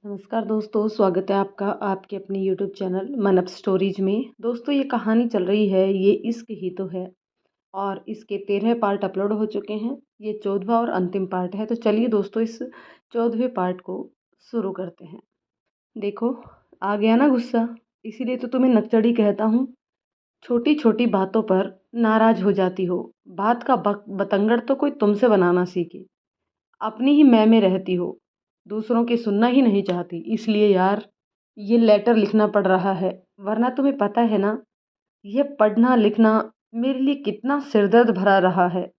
नमस्कार दोस्तों, स्वागत है आपका आपके अपने यूट्यूब चैनल मन अप स्टोरीज में। दोस्तों, ये कहानी चल रही है, ये इश्क ही तो है। और इसके 13 पार्ट अपलोड हो चुके हैं। ये 14वां और अंतिम पार्ट है। तो चलिए दोस्तों, इस 14वें पार्ट को शुरू करते हैं। देखो, आ गया ना गुस्सा। इसीलिए तो तुम्हें नकचड़ी कहता हूँ। छोटी छोटी बातों पर नाराज हो जाती हो। बात का बतंगड़ तो कोई तुमसे बनाना सीखे। अपनी ही मैं में रहती हो, दूसरों की सुनना ही नहीं चाहती। इसलिए यार, ये लेटर लिखना पड़ रहा है। वरना तुम्हें पता है ना, यह पढ़ना लिखना मेरे लिए कितना सिरदर्द भरा रहा है।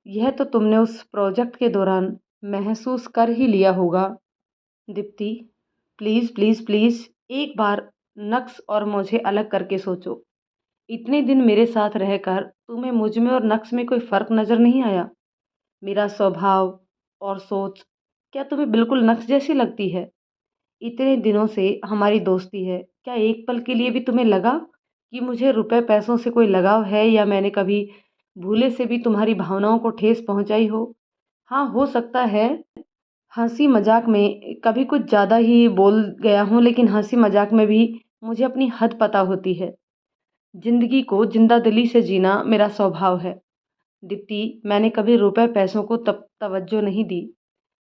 यह तो तुमने उस प्रोजेक्ट के दौरान महसूस कर ही लिया होगा। दीप्ति, प्लीज़ प्लीज़ प्लीज़, एक बार नक्श और मुझे अलग करके सोचो। इतने दिन मेरे साथ रहकर तुम्हें मुझ में और नक्श में कोई फ़र्क नज़र नहीं आया? मेरा स्वभाव और सोच क्या तुम्हें बिल्कुल नक्श जैसी लगती है? इतने दिनों से हमारी दोस्ती है, क्या एक पल के लिए भी तुम्हें लगा कि मुझे रुपए पैसों से कोई लगाव है, या मैंने कभी भूले से भी तुम्हारी भावनाओं को ठेस पहुंचाई हो? हाँ, हो सकता है हंसी मजाक में कभी कुछ ज़्यादा ही बोल गया हूँ, लेकिन हंसी मजाक में भी मुझे अपनी हद पता होती है। जिंदगी को जिंदा दिली से जीना मेरा स्वभाव है। दीप्ति, मैंने कभी रुपए पैसों को तब तवज्जो नहीं दी।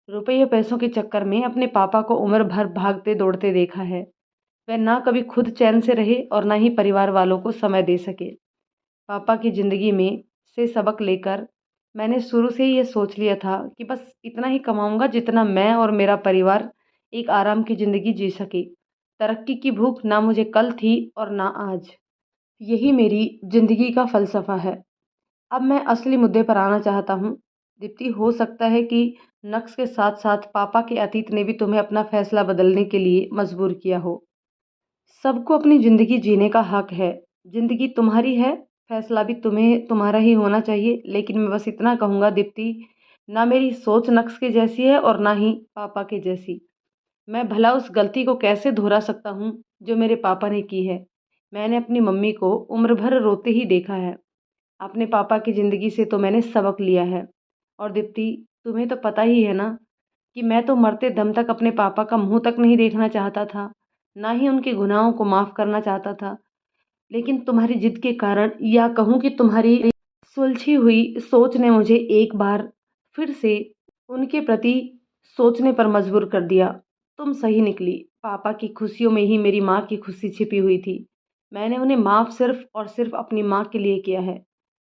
रुपये पैसों के चक्कर में अपने पापा को उम्र भर भागते दौड़ते देखा है। वह ना कभी खुद चैन से रहे और ना ही परिवार वालों को समय दे सके। पापा की ज़िंदगी में से सबक लेकर मैंने शुरू से ही ये सोच लिया था कि बस इतना ही कमाऊंगा जितना मैं और मेरा परिवार एक आराम की ज़िंदगी जी सके। तरक्की की भूख ना मुझे कल थी और ना आज। यही मेरी ज़िंदगी का फ़लसफ़ा है। अब मैं असली मुद्दे पर आना चाहता हूँ। दीप्ति, हो सकता है कि नक्श के साथ साथ पापा के अतीत ने भी तुम्हें अपना फैसला बदलने के लिए मजबूर किया हो। सबको अपनी ज़िंदगी जीने का हक है। ज़िंदगी तुम्हारी है, फैसला भी तुम्हें तुम्हारा ही होना चाहिए। लेकिन मैं बस इतना कहूँगा दीप्ति, ना मेरी सोच नक्श के जैसी है और ना ही पापा के जैसी। मैं भला उस गलती को कैसे दोहरा सकता हूँ जो मेरे पापा ने की है। मैंने अपनी मम्मी को उम्र भर रोते ही देखा है। अपने पापा की ज़िंदगी से तो मैंने सबक लिया है। और दीप्ति, तुम्हें तो पता ही है ना कि मैं तो मरते दम तक अपने पापा का मुंह तक नहीं देखना चाहता था, ना ही उनके गुनाहों को माफ़ करना चाहता था। लेकिन तुम्हारी जिद के कारण, या कहूँ कि तुम्हारी सुलझी हुई सोच ने मुझे एक बार फिर से उनके प्रति सोचने पर मजबूर कर दिया। तुम सही निकली। पापा की खुशियों में ही मेरी माँ की खुशी छिपी हुई थी। मैंने उन्हें माफ़ सिर्फ और सिर्फ अपनी माँ के लिए किया है।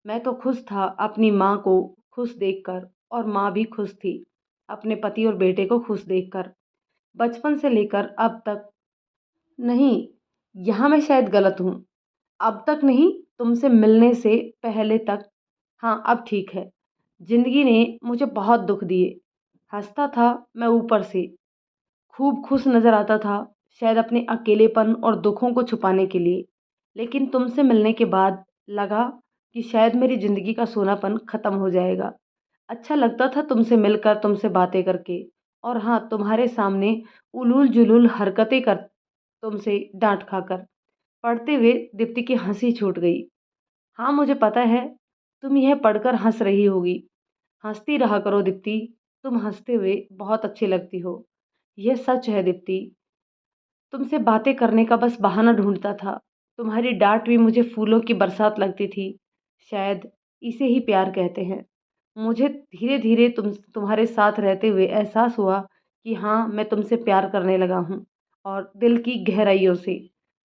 मैं तो खुश था अपनी माँ को खुश देखकर, और माँ भी खुश थी अपने पति और बेटे को खुश देखकर। बचपन से लेकर अब तक। नहीं, यहाँ मैं शायद गलत हूँ। अब तक नहीं, तुमसे मिलने से पहले तक। हाँ, अब ठीक है। जिंदगी ने मुझे बहुत दुख दिए। हंसता था मैं ऊपर से, खूब खुश नजर आता था, शायद अपने अकेलेपन और दुखों को छुपाने के लिए। लेकिन तुमसे मिलने के बाद लगा कि शायद मेरी ज़िंदगी का सोनापन ख़त्म हो जाएगा। अच्छा लगता था तुमसे मिलकर, तुमसे बातें करके। और हाँ, तुम्हारे सामने उलूल जुलूल हरकतें कर, तुमसे डांट खाकर। पढ़ते हुए दीप्ति की हंसी छूट गई। हाँ, मुझे पता है तुम यह पढ़कर हंस रही होगी। हंसती रहा करो दीप्ति, तुम हंसते हुए बहुत अच्छी लगती हो। यह सच है दीप्ति। तुमसे बातें करने का बस बहाना ढूंढता था। तुम्हारी डांट भी मुझे फूलों की बरसात लगती थी। शायद इसे ही प्यार कहते हैं। मुझे धीरे धीरे तुम्हारे साथ रहते हुए एहसास हुआ कि हाँ, मैं तुमसे प्यार करने लगा हूँ, और दिल की गहराइयों से।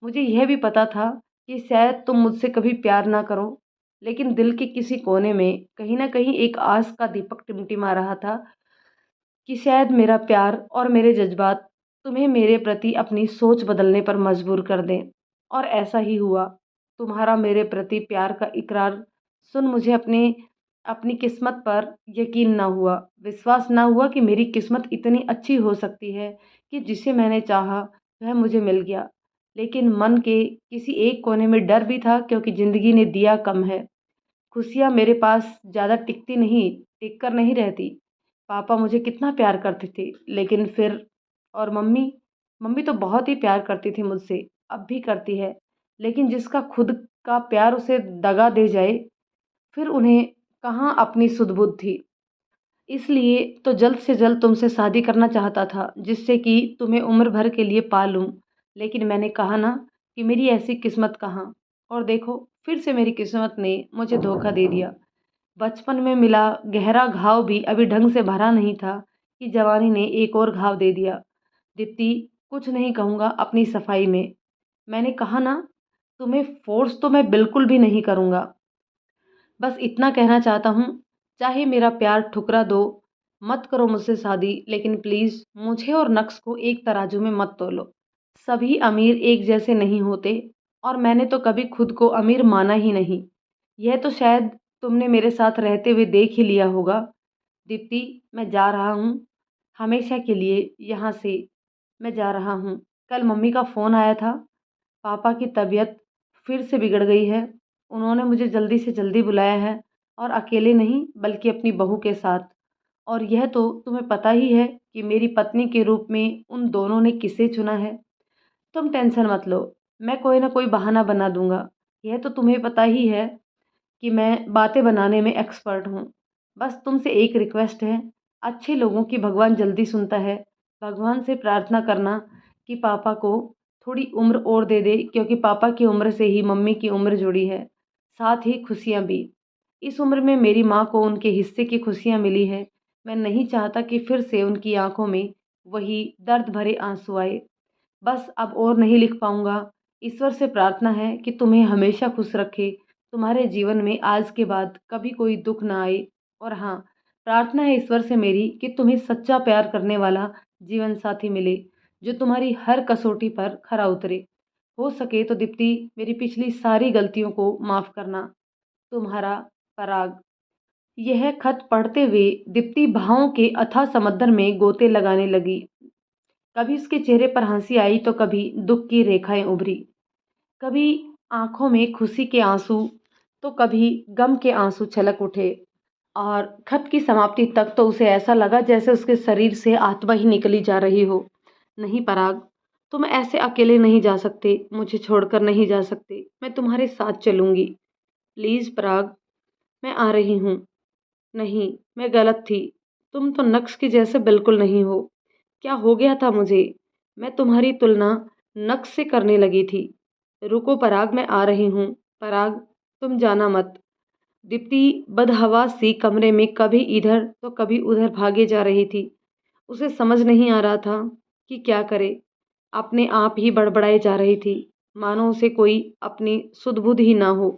मुझे यह भी पता था कि शायद तुम मुझसे कभी प्यार ना करो, लेकिन दिल के किसी कोने में कहीं ना कहीं एक आस का दीपक टिमटिमा रहा था कि शायद मेरा प्यार और मेरे जज्बात तुम्हें मेरे प्रति अपनी सोच बदलने पर मजबूर कर दें। और ऐसा ही हुआ। तुम्हारा मेरे प्रति प्यार का इकरार सुन मुझे अपने अपनी किस्मत पर यकीन ना हुआ, विश्वास ना हुआ कि मेरी किस्मत इतनी अच्छी हो सकती है कि जिसे मैंने चाहा वह मुझे मिल गया। लेकिन मन के किसी एक कोने में डर भी था, क्योंकि ज़िंदगी ने दिया कम है। खुशियाँ मेरे पास ज़्यादा टिकती नहीं, टिक कर नहीं रहती। पापा मुझे कितना प्यार करते थे, लेकिन फिर, और मम्मी, मम्मी तो बहुत ही प्यार करती थी मुझसे, अब भी करती है। लेकिन जिसका खुद का प्यार उसे दगा दे जाए, फिर उन्हें कहाँ अपनी सुध बुध थी। इसलिए तो जल्द से जल्द तुमसे शादी करना चाहता था, जिससे कि तुम्हें उम्र भर के लिए पाल लूँ। लेकिन मैंने कहा ना कि मेरी ऐसी किस्मत कहाँ, और देखो फिर से मेरी किस्मत ने मुझे धोखा दे दिया। बचपन में मिला गहरा घाव भी अभी ढंग से भरा नहीं था कि जवानी ने एक और घाव दे दिया। दीप्ति, कुछ नहीं कहूँगा अपनी सफाई में। मैंने कहा ना, तुम्हें फ़ोर्स तो मैं बिल्कुल भी नहीं करूँगा। बस इतना कहना चाहता हूँ, चाहे मेरा प्यार ठुकरा दो, मत करो मुझसे शादी, लेकिन प्लीज़ मुझे और नक्श को एक तराजू में मत तोलो। सभी अमीर एक जैसे नहीं होते, और मैंने तो कभी खुद को अमीर माना ही नहीं। यह तो शायद तुमने मेरे साथ रहते हुए देख ही लिया होगा। दीप्ति, मैं जा रहा हूँ, हमेशा के लिए यहाँ से मैं जा रहा हूँ। कल मम्मी का फ़ोन आया था, पापा की तबीयत फिर से बिगड़ गई है। उन्होंने मुझे जल्दी से जल्दी बुलाया है, और अकेले नहीं बल्कि अपनी बहू के साथ। और यह तो तुम्हें पता ही है कि मेरी पत्नी के रूप में उन दोनों ने किसे चुना है। तुम टेंशन मत लो, मैं कोई ना कोई बहाना बना दूंगा। यह तो तुम्हें पता ही है कि मैं बातें बनाने में एक्सपर्ट हूँ। बस तुमसे एक रिक्वेस्ट है, अच्छे लोगों की भगवान जल्दी सुनता है। भगवान से प्रार्थना करना कि पापा को थोड़ी उम्र और दे दे, क्योंकि पापा की उम्र से ही मम्मी की उम्र जुड़ी है, साथ ही खुशियाँ भी। इस उम्र में मेरी माँ को उनके हिस्से की खुशियाँ मिली है। मैं नहीं चाहता कि फिर से उनकी आंखों में वही दर्द भरे आंसू आए। बस अब और नहीं लिख पाऊँगा। ईश्वर से प्रार्थना है कि तुम्हें हमेशा खुश रखे, तुम्हारे जीवन में आज के बाद कभी कोई दुख ना आए। और हाँ, प्रार्थना है ईश्वर से मेरी कि तुम्हें सच्चा प्यार करने वाला जीवन साथी मिले, जो तुम्हारी हर कसौटी पर खरा उतरे। हो सके तो दीप्ति, मेरी पिछली सारी गलतियों को माफ़ करना। तुम्हारा पराग। यह खत पढ़ते हुए दीप्ति भावों के अथाह समंदर में गोते लगाने लगी। कभी उसके चेहरे पर हंसी आई तो कभी दुख की रेखाएं उभरी, कभी आंखों में खुशी के आंसू तो कभी गम के आंसू छलक उठे। और खत की समाप्ति तक तो उसे ऐसा लगा जैसे उसके शरीर से आत्मा ही निकली जा रही हो। नहीं पराग, तुम ऐसे अकेले नहीं जा सकते, मुझे छोड़कर नहीं जा सकते, मैं तुम्हारे साथ चलूंगी। प्लीज पराग, मैं आ रही हूँ। नहीं, मैं गलत थी, तुम तो नक्श की जैसे बिल्कुल नहीं हो। क्या हो गया था मुझे, मैं तुम्हारी तुलना नक्श से करने लगी थी। रुको पराग, मैं आ रही हूँ। पराग, तुम जाना मत। दीप्ति बदहवास सी कमरे में कभी इधर तो कभी उधर भागे जा रही थी। उसे समझ नहीं आ रहा था कि क्या करे। अपने आप ही बड़बड़ाई जा रही थी, मानो उसे कोई अपनी सुध-बुध ही ना हो।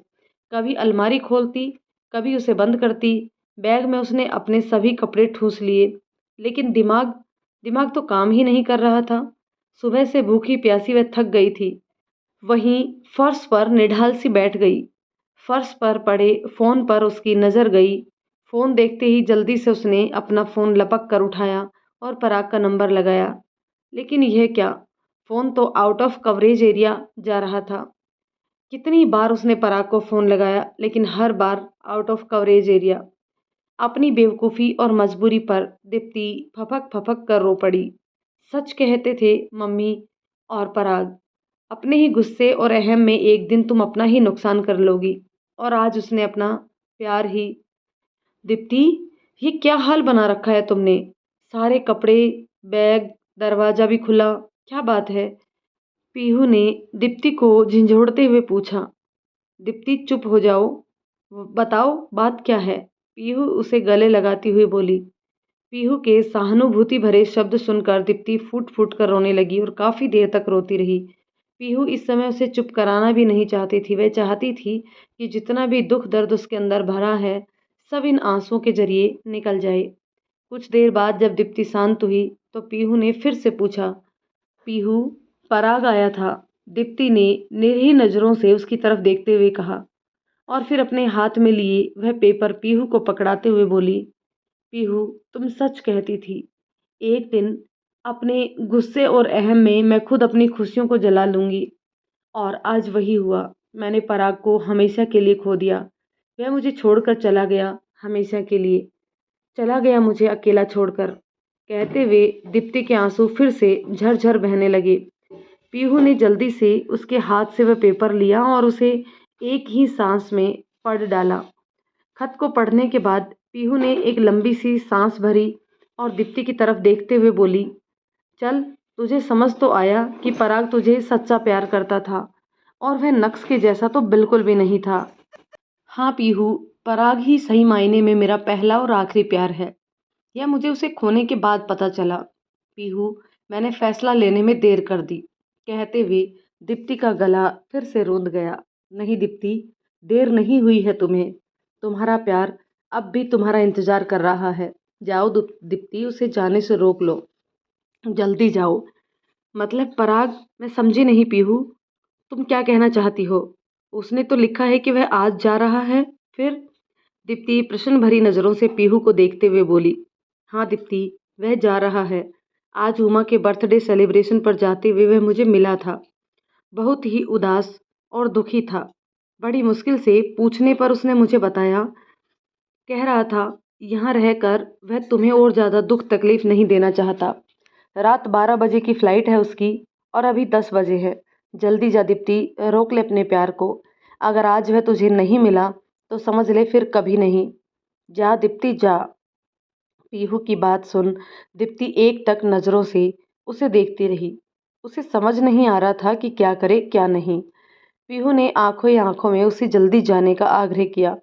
कभी अलमारी खोलती, कभी उसे बंद करती। बैग में उसने अपने सभी कपड़े ठूंस लिए, लेकिन दिमाग दिमाग तो काम ही नहीं कर रहा था। सुबह से भूखी प्यासी वह थक गई थी। वहीं फर्श पर निढाल सी बैठ गई। फर्श पर पड़े फ़ोन पर उसकी नज़र गई। फ़ोन देखते ही जल्दी से उसने अपना फ़ोन लपक कर उठाया और पराग का नंबर लगाया। लेकिन यह क्या, फ़ोन तो आउट ऑफ कवरेज एरिया जा रहा था। कितनी बार उसने पराग को फ़ोन लगाया, लेकिन हर बार आउट ऑफ कवरेज एरिया। अपनी बेवकूफ़ी और मजबूरी पर दीप्ति फपक फपक कर रो पड़ी। सच कहते थे मम्मी और पराग, अपने ही गुस्से और अहम में एक दिन तुम अपना ही नुकसान कर लोगी। और आज उसने अपना प्यार ही। दीप्ति, ये क्या हाल बना रखा है तुमने? सारे कपड़े, बैग, दरवाजा भी खुला, क्या बात है? पीहू ने दीप्ति को झंझोड़ते हुए पूछा। दीप्ति, चुप हो जाओ, बताओ बात क्या है? पीहू उसे गले लगाती हुई बोली। पीहू के सहानुभूति भरे शब्द सुनकर दीप्ति फूट फूट कर रोने लगी और काफी देर तक रोती रही। पीहू इस समय उसे चुप कराना भी नहीं चाहती थी। वह चाहती थी कि जितना भी दुख दर्द उसके अंदर भरा है, सब इन आंसुओं के जरिए निकल जाए। कुछ देर बाद जब दीप्ति शांत हुई तो पीहू ने फिर से पूछा। पीहू, पराग आया था। दीप्ति ने निरीह नजरों से उसकी तरफ देखते हुए कहा, और फिर अपने हाथ में लिए वह पेपर पीहू को पकड़ाते हुए बोली। पीहू, तुम सच कहती थी। एक दिन अपने गुस्से और अहम में मैं खुद अपनी खुशियों को जला लूंगी। और आज वही हुआ। मैंने पराग को हमेशा के लिए खो दिया। वह मुझे छोड़कर चला गया, हमेशा के लिए चला गया, मुझे अकेला छोड़कर। कहते हुए दीप्ति के आंसू फिर से झरझर बहने लगे। पीहू ने जल्दी से उसके हाथ से वह पेपर लिया और उसे एक ही सांस में पढ़ डाला। खत को पढ़ने के बाद पीहू ने एक लंबी सी सांस भरी और दीप्ति की तरफ देखते हुए बोली, चल, तुझे समझ तो आया कि पराग तुझे सच्चा प्यार करता था और वह नक्श के जैसा तो बिल्कुल भी नहीं था। हाँ पीहू, पराग ही सही मायने में मेरा पहला और आखिरी प्यार है। यह मुझे उसे खोने के बाद पता चला। पीहू, मैंने फैसला लेने में देर कर दी। कहते हुए दीप्ति का गला फिर से रूंध गया। नहीं दीप्ति, देर नहीं हुई है तुम्हें। तुम्हारा प्यार अब भी तुम्हारा इंतजार कर रहा है। जाओ दीप्ति, उसे जाने से रोक लो। जल्दी जाओ। मतलब पराग, मैं समझी नहीं पीहू, तुम क्या कहना चाहती हो? उसने तो लिखा है कि वह आज जा रहा है। फिर? दीप्ति प्रश्न भरी नजरों से पीहू को देखते हुए बोली, हाँ दीप्ति, वह जा रहा है। आज उमा के बर्थडे सेलिब्रेशन पर जाते हुए वह मुझे मिला था। बहुत ही उदास और दुखी था। बड़ी मुश्किल से पूछने पर उसने मुझे बताया, कह रहा था यहाँ रहकर वह तुम्हें और ज़्यादा दुख तकलीफ नहीं देना चाहता। रात 12 बजे की फ्लाइट है उसकी और अभी 10 बजे है। जल्दी जा दीप्ति, रोक ले अपने प्यार को। अगर आज वह तुझे नहीं मिला तो समझ ले फिर कभी नहीं। जा दीप्ति जा। पीहू की बात सुन दीप्ति एकटक नजरों से उसे देखती रही। उसे समझ नहीं आ रहा था कि क्या करे क्या नहीं। पीहू ने आंखों ही आंखों में उसे जल्दी जाने का आग्रह किया।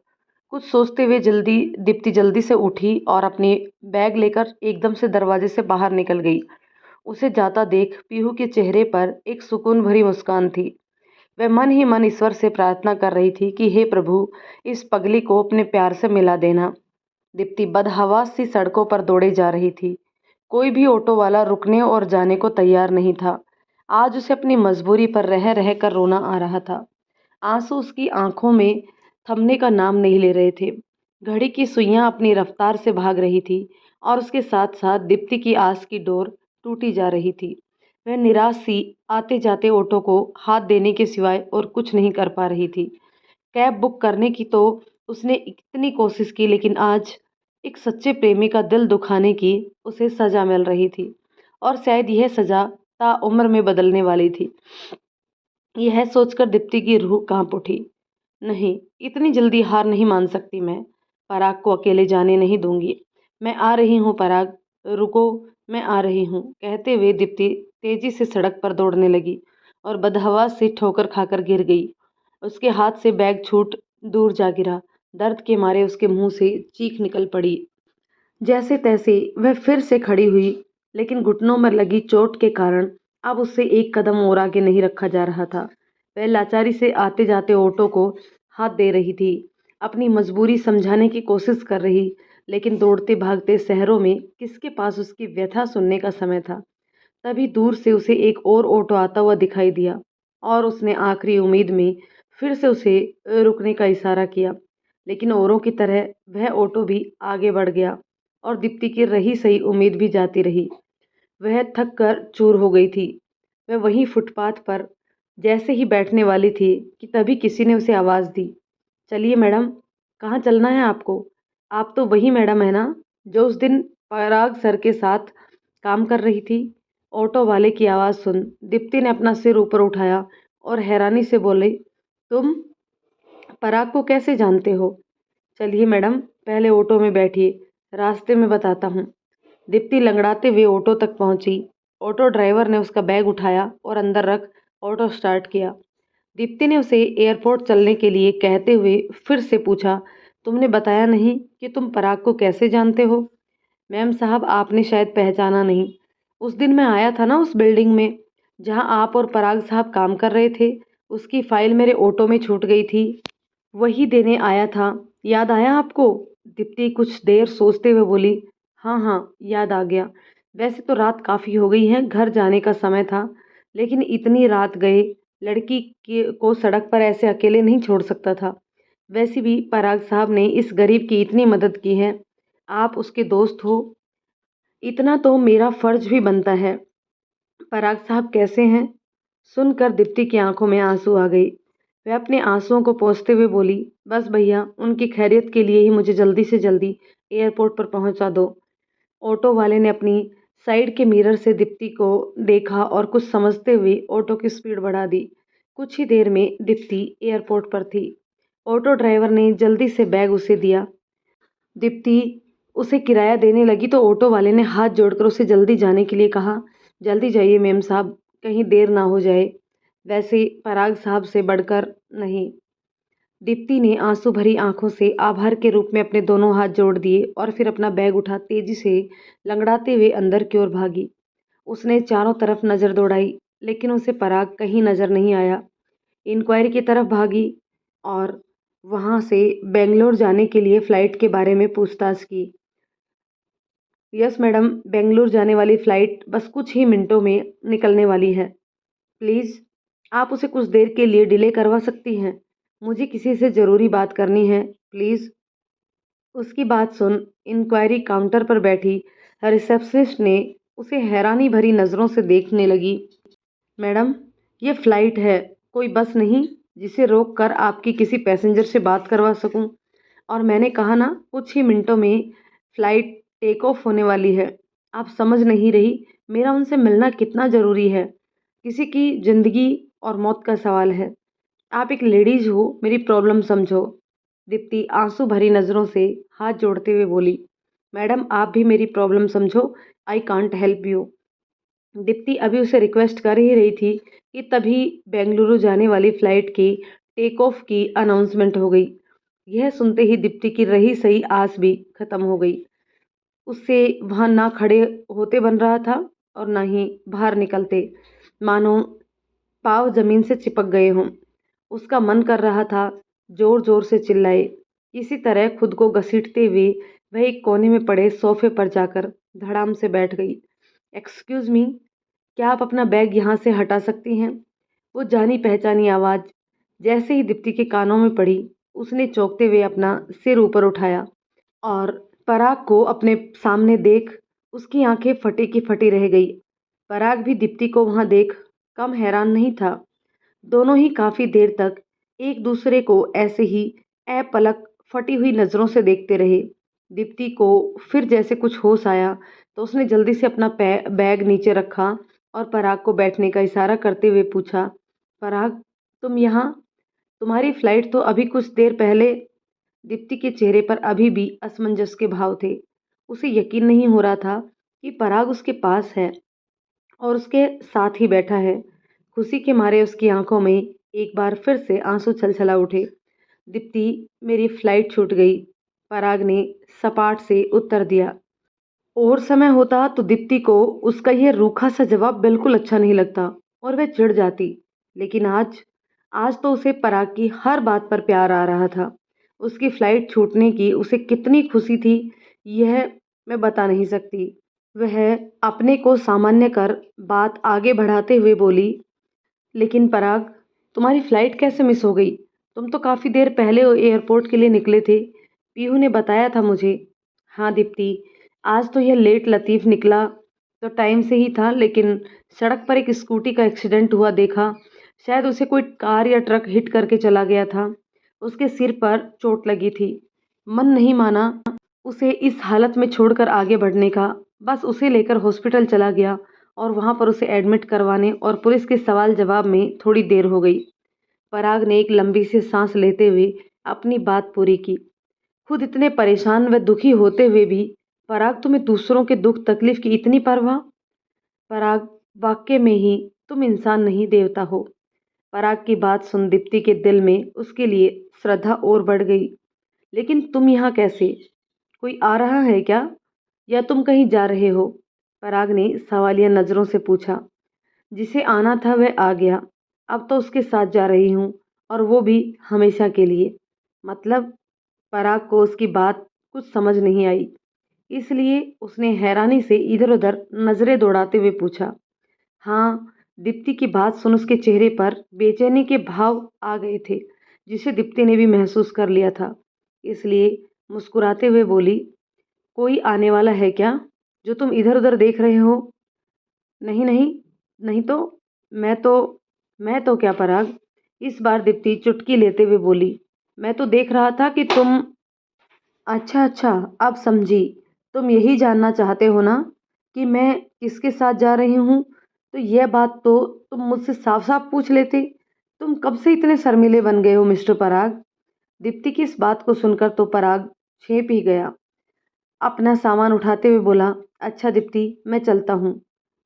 कुछ सोचते हुए दीप्ति जल्दी से उठी और अपनी बैग लेकर एकदम से दरवाजे से बाहर निकल गई। उसे जाता देख पीहू के चेहरे पर एक सुकून भरी मुस्कान थी। वह मन ही मन ईश्वर से प्रार्थना कर रही थी कि हे प्रभु, इस पगली को अपने प्यार से मिला देना। दीप्ति बदहवास सी सड़कों पर दौड़े जा रही थी। कोई भी ऑटो वाला रुकने और जाने को तैयार नहीं था। आज उसे अपनी मजबूरी पर रह रह कर रोना आ रहा था। आंसू उसकी आंखों में थमने का नाम नहीं ले रहे थे। घड़ी की सुइयां अपनी रफ्तार से भाग रही थी और उसके साथ साथ दीप्ति की आस की डोर टूटी जा रही थी। वह निराश सी आते जाते ऑटो को हाथ देने के सिवाय और कुछ नहीं कर पा रही थी। कैब बुक करने की तो उसने इतनी कोशिश की, लेकिन आज एक सच्चे प्रेमी का दिल दुखाने की उसे सजा मिल रही थी और शायद यह सजा ताउम्र में बदलने वाली थी। यह सोचकर दीप्ति की रूह कांप उठी। नहीं, इतनी जल्दी हार नहीं मान सकती मैं। पराग को अकेले जाने नहीं दूंगी। मैं आ रही हूँ पराग, रुको, मैं आ रही हूँ। कहते हुए दीप्ति तेजी से सड़क पर दौड़ने लगी और बदहवास से ठोकर खाकर गिर गई। उसके हाथ से बैग छूट दूर जा गिरा। दर्द के मारे उसके मुंह से चीख निकल पड़ी। जैसे तैसे वह फिर से खड़ी हुई, लेकिन घुटनों में लगी चोट के कारण अब उससे एक कदम और आगे नहीं रखा जा रहा था। वह लाचारी से आते जाते ऑटो को हाथ दे रही थी, अपनी मजबूरी समझाने की कोशिश कर रही, लेकिन दौड़ते भागते शहरों में किसके पास उसकी व्यथा सुनने का समय था। तभी दूर से उसे एक और ऑटो आता हुआ दिखाई दिया और उसने आखिरी उम्मीद में फिर से उसे रुकने का इशारा किया, लेकिन औरों की तरह वह ऑटो भी आगे बढ़ गया और दीप्ति की रही सही उम्मीद भी जाती रही। वह थक कर चूर हो गई थी। वह वहीं फुटपाथ पर जैसे ही बैठने वाली थी कि तभी किसी ने उसे आवाज़ दी, चलिए मैडम, कहाँ चलना है आपको? आप तो वही मैडम है ना जो उस दिन पराग सर के साथ काम कर रही थी? ऑटो वाले की आवाज़ सुन दीप्ति ने अपना सिर ऊपर उठाया और हैरानी से बोली, तुम पराग को कैसे जानते हो? चलिए मैडम, पहले ऑटो में बैठिए, रास्ते में बताता हूँ। दीप्ति लंगड़ाते हुए ऑटो तक पहुंची। ऑटो ड्राइवर ने उसका बैग उठाया और अंदर रख ऑटो स्टार्ट किया। दीप्ति ने उसे एयरपोर्ट चलने के लिए कहते हुए फिर से पूछा, तुमने बताया नहीं कि तुम पराग को कैसे जानते हो? मैम साहब, आपने शायद पहचाना नहीं। उस दिन मैं आया था ना उस बिल्डिंग में जहां आप और पराग साहब काम कर रहे थे। उसकी फाइल मेरे ऑटो में छूट गई थी, वही देने आया था। याद आया आपको? दीप्ति कुछ देर सोचते हुए बोली, हाँ हाँ, याद आ गया। वैसे तो रात काफ़ी हो गई है, घर जाने का समय था, लेकिन इतनी रात गए लड़की को सड़क पर ऐसे अकेले नहीं छोड़ सकता था। वैसे भी पराग साहब ने इस गरीब की इतनी मदद की है, आप उसके दोस्त हो, इतना तो मेरा फर्ज भी बनता है। पराग साहब कैसे हैं? सुनकर दीप्ति की आंखों में आंसू आ गई। वह अपने आंसुओं को पोंछते हुए बोली, बस भैया, उनकी खैरियत के लिए ही मुझे जल्दी से जल्दी एयरपोर्ट पर पहुंचा दो। ऑटो वाले ने अपनी साइड के मिरर से दीप्ति को देखा और कुछ समझते हुए ऑटो की स्पीड बढ़ा दी। कुछ ही देर में दीप्ति एयरपोर्ट पर थी। ऑटो ड्राइवर ने जल्दी से बैग उसे दिया दीप्ति उसे किराया देने लगी तो ऑटो वाले ने हाथ जोड़कर उसे जल्दी जाने के लिए कहा। जल्दी जाइए मेम साहब, कहीं देर ना हो जाए। वैसे पराग साहब से बढ़कर नहीं। दीप्ति ने आंसू भरी आंखों से आभार के रूप में अपने दोनों हाथ जोड़ दिए और फिर अपना बैग उठा तेजी से लंगड़ाते हुए अंदर की ओर भागी। उसने चारों तरफ नजर दौड़ाई, लेकिन उसे पराग कहीं नजर नहीं आया। इंक्वायरी की तरफ भागी और वहां से बेंगलोर जाने के लिए फ्लाइट के बारे में पूछताछ की। यस मैडम, बेंगलुरु जाने वाली फ़्लाइट बस कुछ ही मिनटों में निकलने वाली है। प्लीज़ आप उसे कुछ देर के लिए डिले करवा सकती हैं। मुझे किसी से ज़रूरी बात करनी है, प्लीज़। उसकी बात सुन इंक्वायरी काउंटर पर बैठी रिसेप्शनिस्ट ने उसे हैरानी भरी नज़रों से देखने लगी। मैडम, ये फ़्लाइट है, कोई बस नहीं जिसे रोक कर आपकी किसी पैसेंजर से बात करवा सकूं। और मैंने कहा ना, कुछ ही मिनटों में फ़्लाइट टेक ऑफ होने वाली है। आप समझ नहीं रही मेरा उनसे मिलना कितना ज़रूरी है। किसी की ज़िंदगी और मौत का सवाल है। आप एक लेडीज़ हो, मेरी प्रॉब्लम समझो। दीप्ति आंसू भरी नज़रों से हाथ जोड़ते हुए बोली। मैडम, आप भी मेरी प्रॉब्लम समझो। I can't help you. Deepti अभी उसे रिक्वेस्ट कर ही रही थी कि तभी बेंगलुरु जाने वाली फ़्लाइट की टेक ऑफ की अनाउंसमेंट हो गई। यह सुनते ही दीप्ति की रही सही आस भी खत्म हो गई। उससे वहां ना खड़े होते बन रहा था और ना ही बाहर निकलते, मानो पाँव जमीन से चिपक गए हों। उसका मन कर रहा था जोर जोर से चिल्लाए। किसी तरह खुद को घसीटते हुए वह एक कोने में पड़े सोफे पर जाकर धड़ाम से बैठ गई। एक्सक्यूज मी, क्या आप अपना बैग यहाँ से हटा सकती हैं? वो जानी पहचानी आवाज़ जैसे ही दीप्ति के कानों में पड़ी, उसने चौंकते हुए अपना सिर ऊपर उठाया और पराग को अपने सामने देख उसकी आंखें फटी की फटी रह गई। पराग भी दीप्ति को वहां देख कम हैरान नहीं था। दोनों ही काफी देर तक एक दूसरे को ऐसे ही अपलक फटी हुई नजरों से देखते रहे। दीप्ति को फिर जैसे कुछ होश आया तो उसने जल्दी से अपना बैग नीचे रखा और पराग को बैठने का इशारा करते हुए पूछा, पराग, तुम यहाँ? तुम्हारी फ्लाइट तो अभी कुछ देर पहले। दीप्ति के चेहरे पर अभी भी असमंजस के भाव थे। उसे यकीन नहीं हो रहा था कि पराग उसके पास है और उसके साथ ही बैठा है। खुशी के मारे उसकी आंखों में एक बार फिर से आंसू छलछला उठे। दीप्ति, मेरी फ्लाइट छूट गई, पराग ने सपाट से उत्तर दिया। और समय होता तो दीप्ति को उसका यह रूखा सा जवाब बिल्कुल अच्छा नहीं लगता और वह चिढ़ जाती। लेकिन आज आज तो उसे पराग की हर बात पर प्यार आ रहा था। उसकी फ्लाइट छूटने की उसे कितनी खुशी थी, यह मैं बता नहीं सकती। वह अपने को सामान्य कर बात आगे बढ़ाते हुए बोली, लेकिन पराग, तुम्हारी फ्लाइट कैसे मिस हो गई? तुम तो काफ़ी देर पहले एयरपोर्ट के लिए निकले थे, पीहू ने बताया था मुझे। हाँ दीप्ति, आज तो यह लेट लतीफ़ निकला तो टाइम से ही था, लेकिन सड़क पर एक स्कूटी का एक्सीडेंट हुआ देखा। शायद उसे कोई कार या ट्रक हिट करके चला गया था। उसके सिर पर चोट लगी थी। मन नहीं माना उसे इस हालत में छोड़कर आगे बढ़ने का। बस उसे लेकर हॉस्पिटल चला गया और वहां पर उसे एडमिट करवाने और पुलिस के सवाल जवाब में थोड़ी देर हो गई। पराग ने एक लंबी सी सांस लेते हुए अपनी बात पूरी की। खुद इतने परेशान व दुखी होते हुए भी पराग, तुम्हें दूसरों के दुख तकलीफ की इतनी परवाह? पराग, वाक्य में ही तुम इंसान नहीं देवता हो। पराग की बात सुन दीप्ति के दिल में उसके लिए श्रद्धा और बढ़ गई। लेकिन तुम यहाँ कैसे? कोई आ रहा है क्या, या तुम कहीं जा रहे हो? पराग ने सवालिया नजरों से पूछा। जिसे आना था वह आ गया, अब तो उसके साथ जा रही हूँ, और वो भी हमेशा के लिए। मतलब? पराग को उसकी बात कुछ समझ नहीं आई, इसलिए उसने हैरानी से इधर उधर नजरें दौड़ाते हुए पूछा। हाँ, दीप्ति की बात सुन उसके चेहरे पर बेचैनी के भाव आ गए थे, जिसे दीप्ति ने भी महसूस कर लिया था। इसलिए मुस्कुराते हुए बोली, कोई आने वाला है क्या जो तुम इधर उधर देख रहे हो? नहीं नहीं, नहीं तो मैं तो मैं तो क्या पराग? इस बार दीप्ति चुटकी लेते हुए बोली, मैं तो देख रहा था कि तुम। अच्छा अच्छा, अब समझी। तुम यही जानना चाहते हो ना कि मैं किसके साथ जा रही हूँ? तो यह बात तो तुम मुझसे साफ साफ पूछ लेते। तुम कब से इतने शर्मीले बन गए हो मिस्टर पराग? दीप्ति की इस बात को सुनकर तो पराग छेप ही गया। अपना सामान उठाते हुए बोला, अच्छा दीप्ति, मैं चलता हूँ।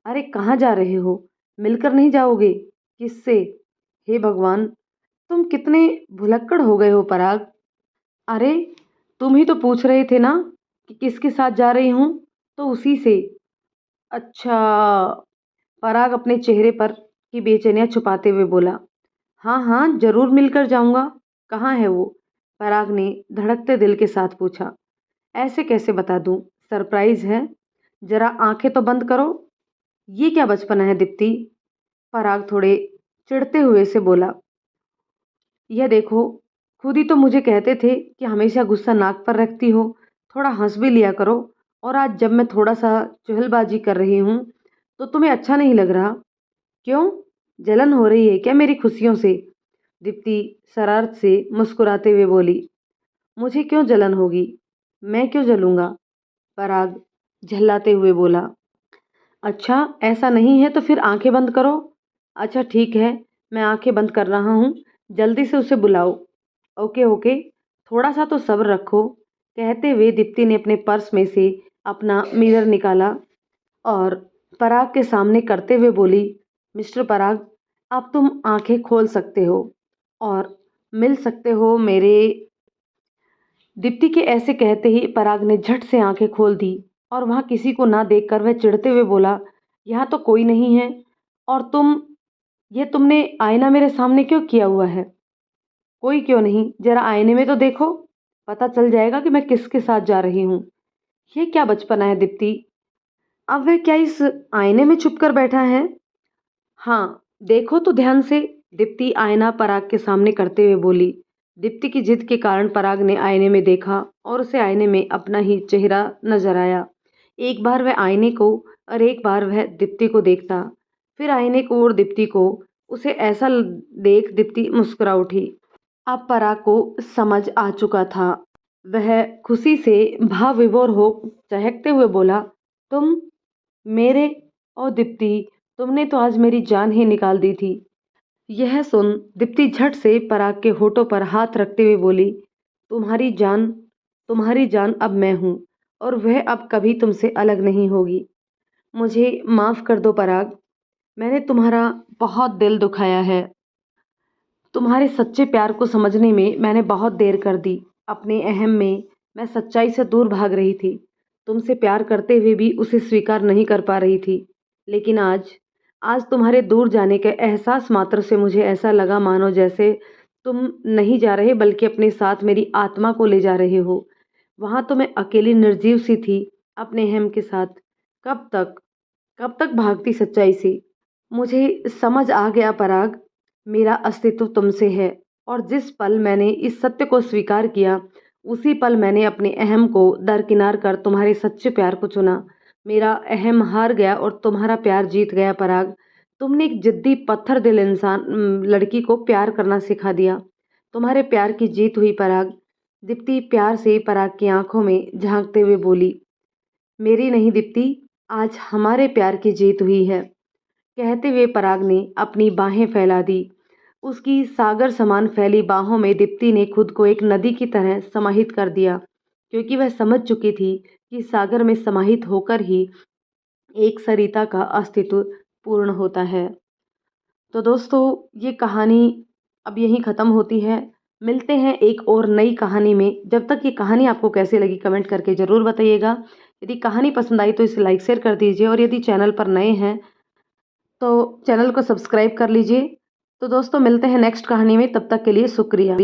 अरे कहाँ जा रहे हो? मिलकर नहीं जाओगे? किससे? हे भगवान, तुम कितने भुलक्कड़ हो गए हो पराग। अरे तुम ही तो पूछ रहे थे ना कि किसके साथ जा रही हूँ, तो उसी से। अच्छा। पराग अपने चेहरे पर की बेचैनियां छुपाते हुए बोला, हाँ हाँ जरूर मिलकर जाऊंगा। कहाँ है वो? पराग ने धड़कते दिल के साथ पूछा। ऐसे कैसे बता दूं? सरप्राइज है। जरा आंखें तो बंद करो। ये क्या बचपना है दीप्ति? पराग थोड़े चिढ़ते हुए से बोला, यह देखो, खुद ही तो मुझे कहते थे कि हमेशा गुस्सा नाक पर रखती हो, थोड़ा हंस भी लिया करो। और आज जब मैं थोड़ा सा चुहलबाजी कर रही हूँ तो तुम्हें अच्छा नहीं लग रहा? क्यों? जलन हो रही है क्या मेरी खुशियों से? दीप्ति शरारत से मुस्कुराते हुए बोली, मुझे क्यों जलन होगी? मैं क्यों जलूंगा? पराग झल्लाते हुए बोला, अच्छा ऐसा नहीं है तो फिर आंखें बंद करो। अच्छा ठीक है, मैं आंखें बंद कर रहा हूँ, जल्दी से उसे बुलाओ। ओके ओके, थोड़ा सा तो सब्र रखो। कहते हुए दीप्ति ने अपने पर्स में से अपना मिरर निकाला और पराग के सामने करते हुए बोली, मिस्टर पराग, अब तुम आंखें खोल सकते हो और मिल सकते हो मेरे। दीप्ति के ऐसे कहते ही पराग ने झट से आंखें खोल दी और वहां किसी को ना देखकर वह चिढ़ते हुए बोला, यहाँ तो कोई नहीं है। और तुमने आईना मेरे सामने क्यों किया हुआ है? कोई क्यों नहीं, जरा आईने में तो देखो, पता चल जाएगा कि मैं किसके साथ जा रही हूँ। ये क्या बचपना है दीप्ति? अब वह क्या इस आईने में छुप कर बैठा है? हाँ, देखो तो ध्यान से। दीप्ति आईना पराग के सामने करते हुए बोली। दीप्ति की जिद के कारण पराग ने आईने में देखा और उसे आईने में अपना ही चेहरा नजर आया। एक बार वह आईने को और एक बार वह दीप्ति को देखता, फिर आईने को और दीप्ति को। उसे ऐसा देख दीप्ति मुस्कुरा उठी। अब पराग को समझ आ चुका था। वह खुशी से भाव विभोर हो चहकते हुए बोला, तुम मेरे? ओ दीप्ति, तुमने तो आज मेरी जान ही निकाल दी थी। यह सुन दीप्ति झट से पराग के होठों पर हाथ रखते हुए बोली, तुम्हारी जान, तुम्हारी जान अब मैं हूं और वह अब कभी तुमसे अलग नहीं होगी। मुझे माफ कर दो पराग, मैंने तुम्हारा बहुत दिल दुखाया है। तुम्हारे सच्चे प्यार को समझने में मैंने बहुत देर कर दी। अपने अहम में मैं सच्चाई से दूर भाग रही थी। तुमसे प्यार करते हुए भी उसे स्वीकार नहीं कर पा रही थी। लेकिन आज आज तुम्हारे दूर जाने के एहसास मात्र से मुझे ऐसा लगा मानो जैसे तुम नहीं जा रहे बल्कि अपने साथ मेरी आत्मा को ले जा रहे हो। वहां तो मैं अकेली निर्जीव सी थी अपने अहम के साथ। कब तक, कब तक भागती सच्चाई से? मुझे समझ आ गया पराग, मेरा अस्तित्व तुमसे है। और जिस पल मैंने इस सत्य को स्वीकार किया, उसी पल मैंने अपने अहम को दरकिनार कर तुम्हारे सच्चे प्यार को चुना। मेरा अहम हार गया और तुम्हारा प्यार जीत गया पराग। तुमने एक जिद्दी पत्थर दिल लड़की को प्यार करना सिखा दिया। तुम्हारे प्यार की जीत हुई पराग। दीप्ति प्यार से पराग की आंखों में झांकते हुए बोली, मेरी नहीं दीप्ति, आज हमारे प्यार की जीत हुई है। कहते हुए पराग ने अपनी बाहें फैला दी। उसकी सागर समान फैली बाहों में दीप्ति ने खुद को एक नदी की तरह समाहित कर दिया, क्योंकि वह समझ चुकी थी कि सागर में समाहित होकर ही एक सरिता का अस्तित्व पूर्ण होता है। तो दोस्तों, ये कहानी अब यहीं ख़त्म होती है। मिलते हैं एक और नई कहानी में। जब तक ये कहानी आपको कैसे लगी कमेंट करके ज़रूर बताइएगा। यदि कहानी पसंद आई तो इसे लाइक शेयर कर दीजिए और यदि चैनल पर नए हैं तो चैनल को सब्सक्राइब कर लीजिए। तो दोस्तों, मिलते हैं नेक्स्ट कहानी में, तब तक के लिए शुक्रिया।